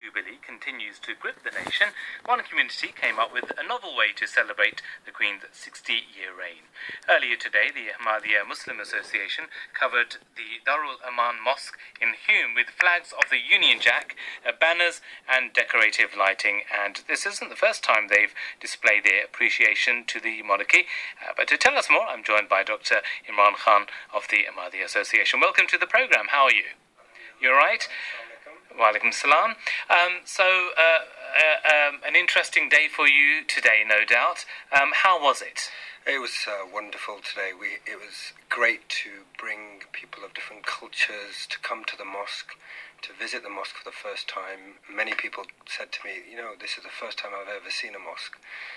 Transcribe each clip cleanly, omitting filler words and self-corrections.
Jubilee continues to grip the nation. One community came up with a novel way to celebrate the Queen's 60-year reign. Earlier today, the Ahmadiyya Muslim Association covered the Darul Aman Mosque in Hume with flags of the Union Jack, banners and decorative lighting. And this isn't the first time they've displayed their appreciation to the monarchy. But to tell us more, I'm joined by Dr. Imran Khan of the Ahmadiyya Association. Welcome to the programme. How are you? You're right? Walaikum salam. An interesting day for you today, no doubt. How was it? It was wonderful today. It was great to bring people of different cultures to come to the mosque, to visit the mosque for the first time. Many people said to me, this is the first time I've ever seen a mosque.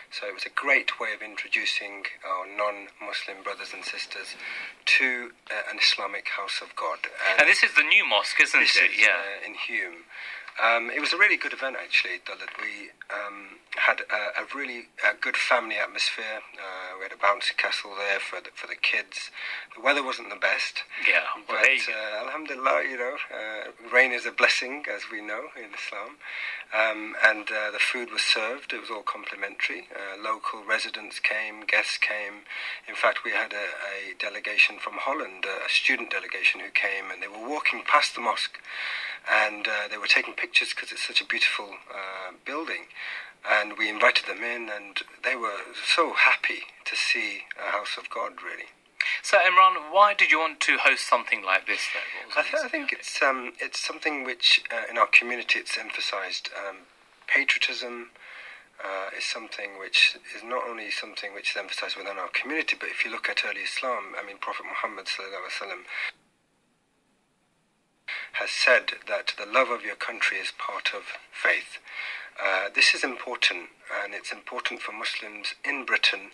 So it was a great way of introducing our non-Muslim brothers and sisters to an Islamic house of God. And this is the new mosque, isn't it? Yeah, in Hume. It was a really good event, actually, Dalit. We had a really good family atmosphere. We had a bouncy castle there for the kids. The weather wasn't the best. Yeah, but alhamdulillah, rain is a blessing, as we know in Islam. And the food was served. It was all complimentary. Local residents came, guests came. In fact, we had a delegation from Holland, a student delegation who came, and they were walking past the mosque. And they were taking pictures because it's such a beautiful building. And we invited them in, and they were so happy to see a house of God, really. So, Imran, why did you want to host something like this, then? I think it's something which, in our community, it's emphasised. Patriotism is something which is not only something which is emphasised within our community, but if you look at early Islam, Prophet Muhammad ﷺ has said that the love of your country is part of faith. This is important, and it's important for Muslims in Britain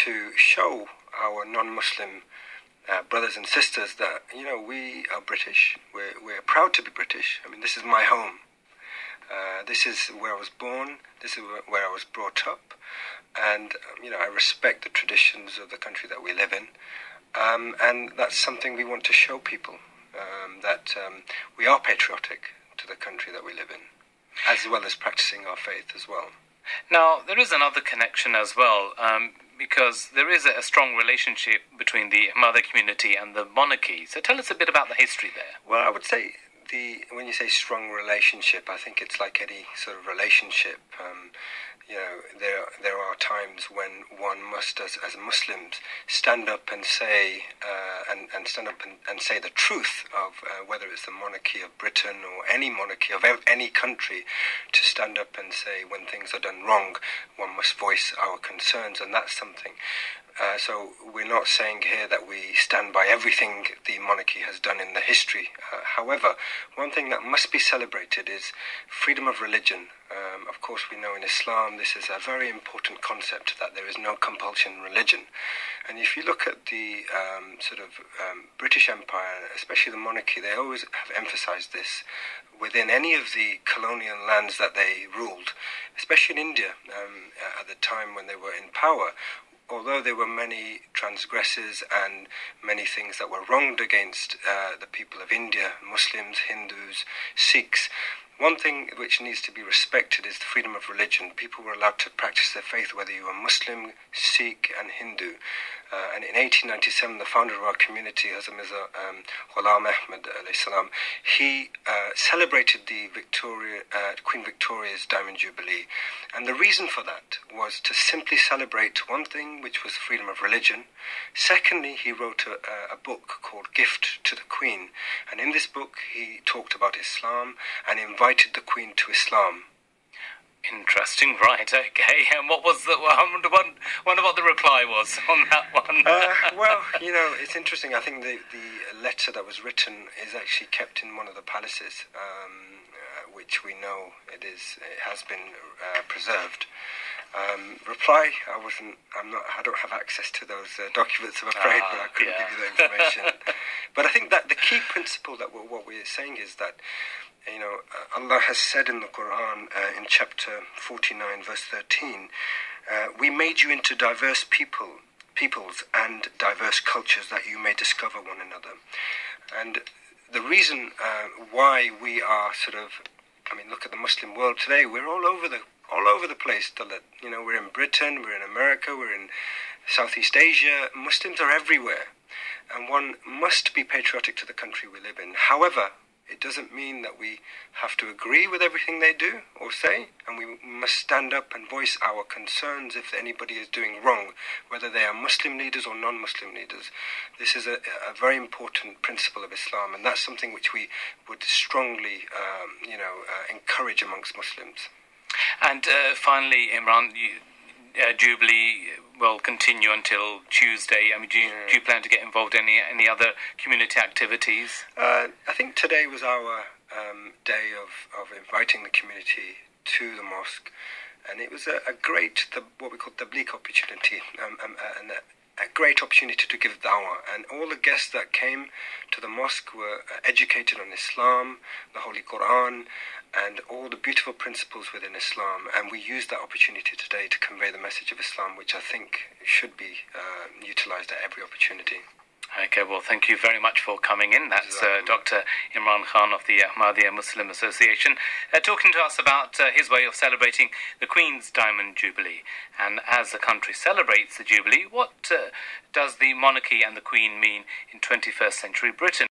to show our non-Muslim brothers and sisters that, we are British. We're proud to be British. This is my home. This is where I was born. This is where I was brought up. And, I respect the traditions of the country that we live in. And that's something we want to show people. That we are patriotic to the country that we live in, as well as practicing our faith as well. Now, there is another connection as well, because there is a strong relationship between the Ahmadiyya community and the monarchy. So tell us a bit about the history there. Well, I would say when you say strong relationship, I think it's like any sort of relationship. There are times when one must, as Muslims, stand up and say and say the truth of whether it's the monarchy of Britain or any monarchy of any country, to stand up and say when things are done wrong, one must voice our concerns, and that's something. So we're not saying here that we stand by everything the monarchy has done in the history. However, one thing that must be celebrated is freedom of religion. Of course, we know in Islam this is a very important concept, that there is no compulsion in religion. And if you look at the British Empire, especially the monarchy, they always have emphasized this within any of the colonial lands that they ruled, especially in India at the time when they were in power. Although there were many transgressors and many things that were wronged against the people of India, Muslims, Hindus, Sikhs, one thing which needs to be respected is the freedom of religion. People were allowed to practice their faith, whether you were Muslim, Sikh and Hindu. And in 1897, the founder of our community, Hazrat Mirza Ghulam Ahmad alayhi salam, he celebrated the Queen Victoria's Diamond Jubilee. And the reason for that was to simply celebrate one thing, which was freedom of religion. Secondly, he wrote a book called Gift to the Queen. And in this book, he talked about Islam and invited the Queen to Islam. Interesting, right? Okay. And what was I wonder what the reply was on that one. Well, it's interesting. I think the letter that was written is actually kept in one of the palaces, which we know it has been preserved. Reply, I don't have access to those documents, I'm afraid, but I couldn't give you the information. But I think that the key principle that what we're saying is that, Allah has said in the Quran, in chapter 49, verse 13, we made you into diverse peoples and diverse cultures that you may discover one another. And the reason why we are sort of I mean, look at the Muslim world today. We're all over the place. You know, we're in Britain, we're in America, we're in Southeast Asia. Muslims are everywhere, and one must be patriotic to the country we live in. However, it doesn't mean that we have to agree with everything they do or say, and we must stand up and voice our concerns if anybody is doing wrong, whether they are Muslim leaders or non-Muslim leaders. This is a very important principle of Islam, and that's something which we would strongly, encourage amongst Muslims. And finally, Imran, Jubilee will continue until Tuesday. I mean, do you plan to get involved in any other community activities? I think today was our day of inviting the community to the mosque, and it was a great, what we call tabligh opportunity, and a great opportunity to give dawah. And all the guests that came to the mosque were educated on Islam, the Holy Quran, and all the beautiful principles within Islam. And we used that opportunity today to convey the message of Islam, which I think should be utilized at every opportunity. Okay, well, thank you very much for coming in. That's Dr. Imran Khan of the Ahmadiyya Muslim Association, talking to us about his way of celebrating the Queen's Diamond Jubilee. And as the country celebrates the Jubilee, what does the monarchy and the Queen mean in 21st century Britain?